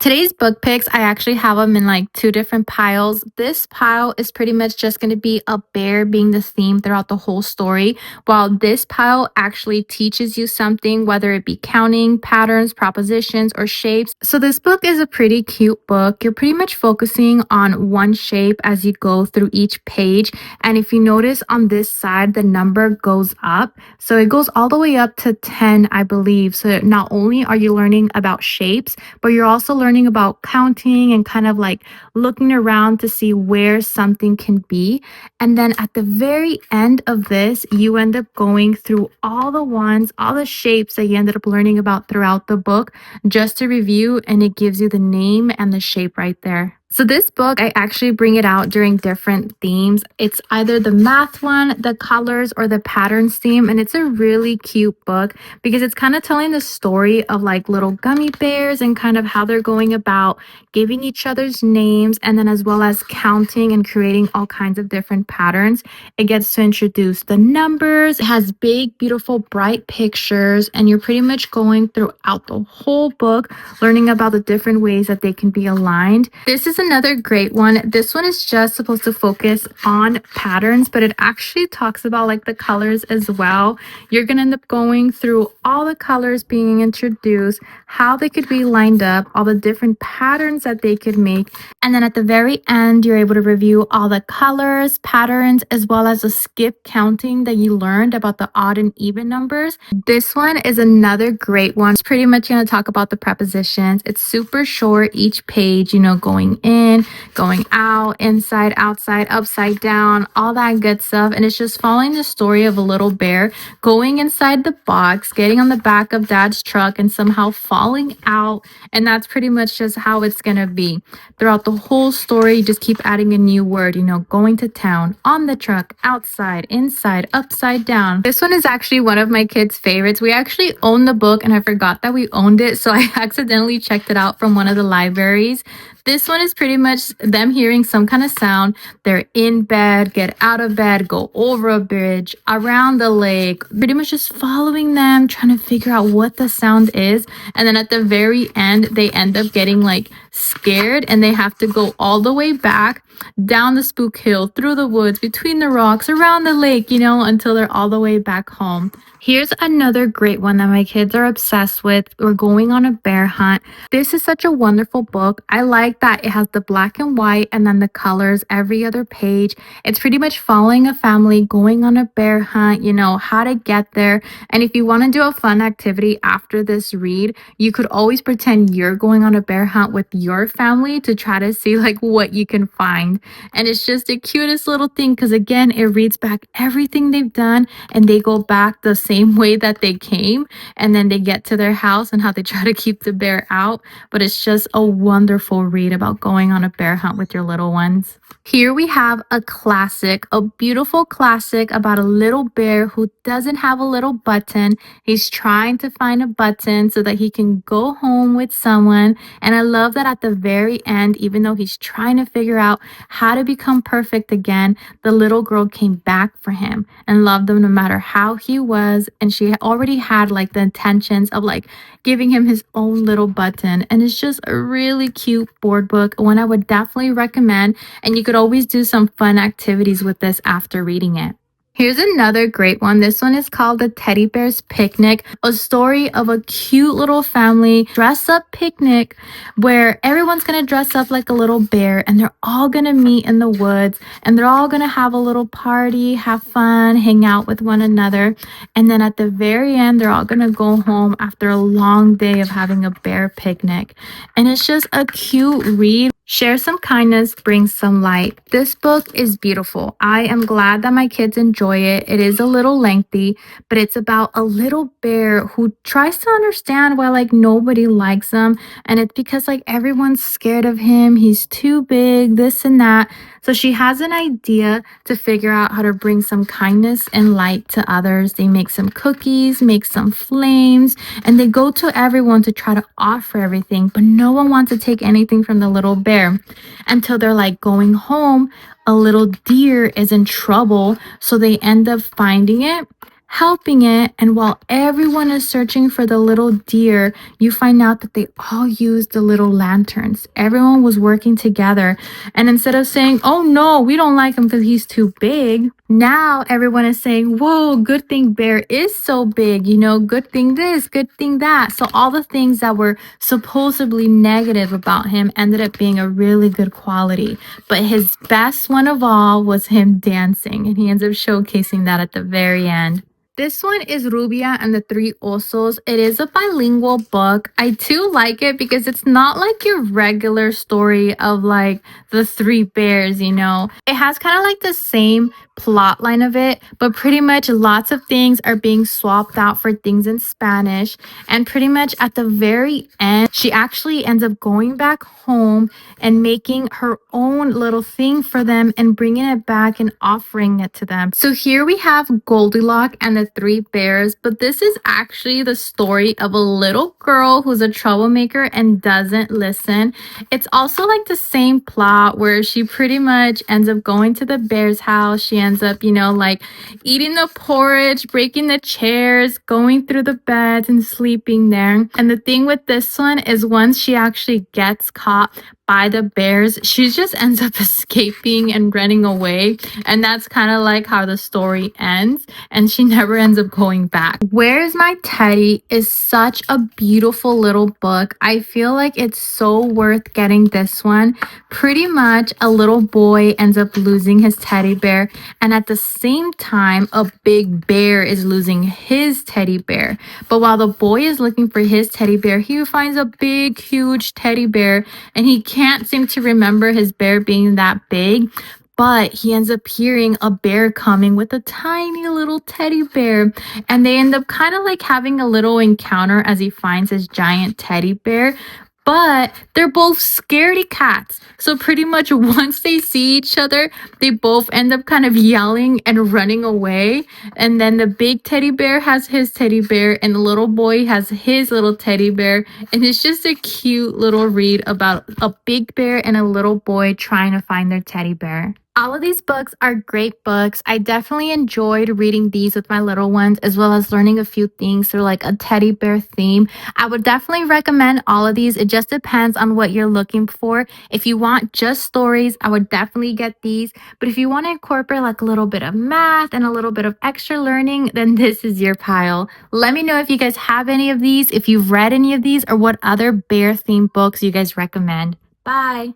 Today's book picks, I actually have them in like two different piles. This pile is pretty much just going to be a bear being the theme throughout the whole story, while this pile actually teaches you something, whether it be counting, patterns, propositions, or shapes. So this book is a pretty cute book. You're pretty much focusing on one shape as you go through each page. And if you notice on this side, the number goes up. So it goes all the way up to 10, I believe. So not only are you learning about shapes, but you're also learning about counting and kind of like looking around to see where something can be. And then at the very end of this, you end up going through all the ones, all the shapes that you ended up learning about throughout the book just to review, and it gives you the name and the shape right there. So this book, I actually bring it out during different themes. It's either the math one, the colors, or the patterns theme. And it's a really cute book because it's kind of telling the story of like little gummy bears and kind of how they're going about giving each other's names, and then as well as counting and creating all kinds of different patterns. It gets to introduce the numbers. It has big, beautiful, bright pictures, and you're pretty much going throughout the whole book learning about the different ways that they can be aligned. This is another great one. This one is just supposed to focus on patterns, but it actually talks about like the colors as well. You're going to end up going through all the colors being introduced, how they could be lined up, all the different patterns that they could make. And then at the very end, you're able to review all the colors, patterns, as well as the skip counting that you learned about the odd and even numbers. This one is another great one. It's pretty much going to talk about the prepositions. It's super short, each page, going in, going out, inside, outside, upside down, all that good stuff. And it's just following the story of a little bear going inside the box, getting on the back of dad's truck, and somehow falling out. And that's pretty much just how it's going to be. Throughout the whole story, you just keep adding a new word, going to town, on the truck, outside, inside, upside down. This one is actually one of my kids' favorites. We actually own the book and I forgot that we owned it, so I accidentally checked it out from one of the libraries. This one is pretty much them hearing some kind of sound. They're in bed, get out of bed, go over a bridge, around the lake, pretty much just following them, trying to figure out what the sound is. And then at the very end, they end up getting like scared and they have to go all the way back down the spook hill, through the woods, between the rocks, around the lake, until they're all the way back home. Here's another great one that my kids are obsessed with. We're going on a bear hunt. This is such a wonderful book. I like that it has the black and white and then the colors every other page. It's pretty much following a family going on a bear hunt, how to get there. And if you want to do a fun activity after this read, you could always pretend you're going on a bear hunt with your family to try to see like what you can find. And it's just the cutest little thing because again, it reads back everything they've done and they go back the same way that they came, and then they get to their house and how they try to keep the bear out. But it's just a wonderful read about going on a bear hunt with your little ones. Here we have a classic, a beautiful classic about a little bear who doesn't have a little button. He's trying to find a button so that he can go home with someone. And I love that at the very end, even though he's trying to figure out how to become perfect again, the little girl came back for him and loved him no matter how he was. And she already had like the intentions of like giving him his own little button. And it's just a really cute board book, one I would definitely recommend. And you could always do some fun activities with this after reading it. Here's another great one. This one is called The Teddy Bear's Picnic, a story of a cute little family dress-up picnic where everyone's going to dress up like a little bear and they're all going to meet in the woods and they're all going to have a little party, have fun, hang out with one another. And then at the very end, they're all going to go home after a long day of having a bear picnic. And it's just a cute read. Share some kindness, bring some light. This book is beautiful. I am glad that my kids enjoy it. It is a little lengthy, but it's about a little bear who tries to understand why like nobody likes him. And it's because like everyone's scared of him. He's too big, this and that. So she has an idea to figure out how to bring some kindness and light to others. They make some cookies, make some flames, and they go to everyone to try to offer everything, but no one wants to take anything from the little bear until they're like going home. A little deer is in trouble, so they end up finding it helping it. And while everyone is searching for the little deer, you find out that they all used the little lanterns. Everyone was working together. And instead of saying, oh no, we don't like him because he's too big, now everyone is saying, whoa, good thing Bear is so big, good thing this, good thing that. So all the things that were supposedly negative about him ended up being a really good quality. But his best one of all was him dancing, and he ends up showcasing that at the very end. This one is Rubia and the Three Osos. It is a bilingual book. I do like it because it's not like your regular story of like the three bears, It has kind of like the same plot line of it, but pretty much lots of things are being swapped out for things in Spanish. And pretty much at the very end, she actually ends up going back home and making her own little thing for them and bringing it back and offering it to them. So here we have Goldilocks and the Three Bears, but this is actually the story of a little girl who's a troublemaker and doesn't listen. It's also like the same plot where she pretty much ends up going to the bear's house. She ends up, like eating the porridge, breaking the chairs, going through the beds and sleeping there. And the thing with this one is once she actually gets caught by the bears, she just ends up escaping and running away. And that's kind of like how the story ends. And she never ends up going back. Where's My Teddy is such a beautiful little book. I feel like it's so worth getting this one. Pretty much a little boy ends up losing his teddy bear. And at the same time, a big bear is losing his teddy bear. But while the boy is looking for his teddy bear, he finds a big, huge teddy bear. And he can't seem to remember his bear being that big, but he ends up hearing a bear coming with a tiny little teddy bear, and they end up kind of like having a little encounter as he finds his giant teddy bear. But they're both scaredy cats. So pretty much once they see each other, they both end up kind of yelling and running away. And then the big teddy bear has his teddy bear and the little boy has his little teddy bear. And it's just a cute little read about a big bear and a little boy trying to find their teddy bear. All of these books are great books. I definitely enjoyed reading these with my little ones, as well as learning a few things through like a teddy bear theme. I would definitely recommend all of these. It just depends on what you're looking for. If you want just stories, I would definitely get these. But if you want to incorporate like a little bit of math and a little bit of extra learning, then this is your pile. Let me know if you guys have any of these, if you've read any of these, or what other bear themed books you guys recommend. Bye.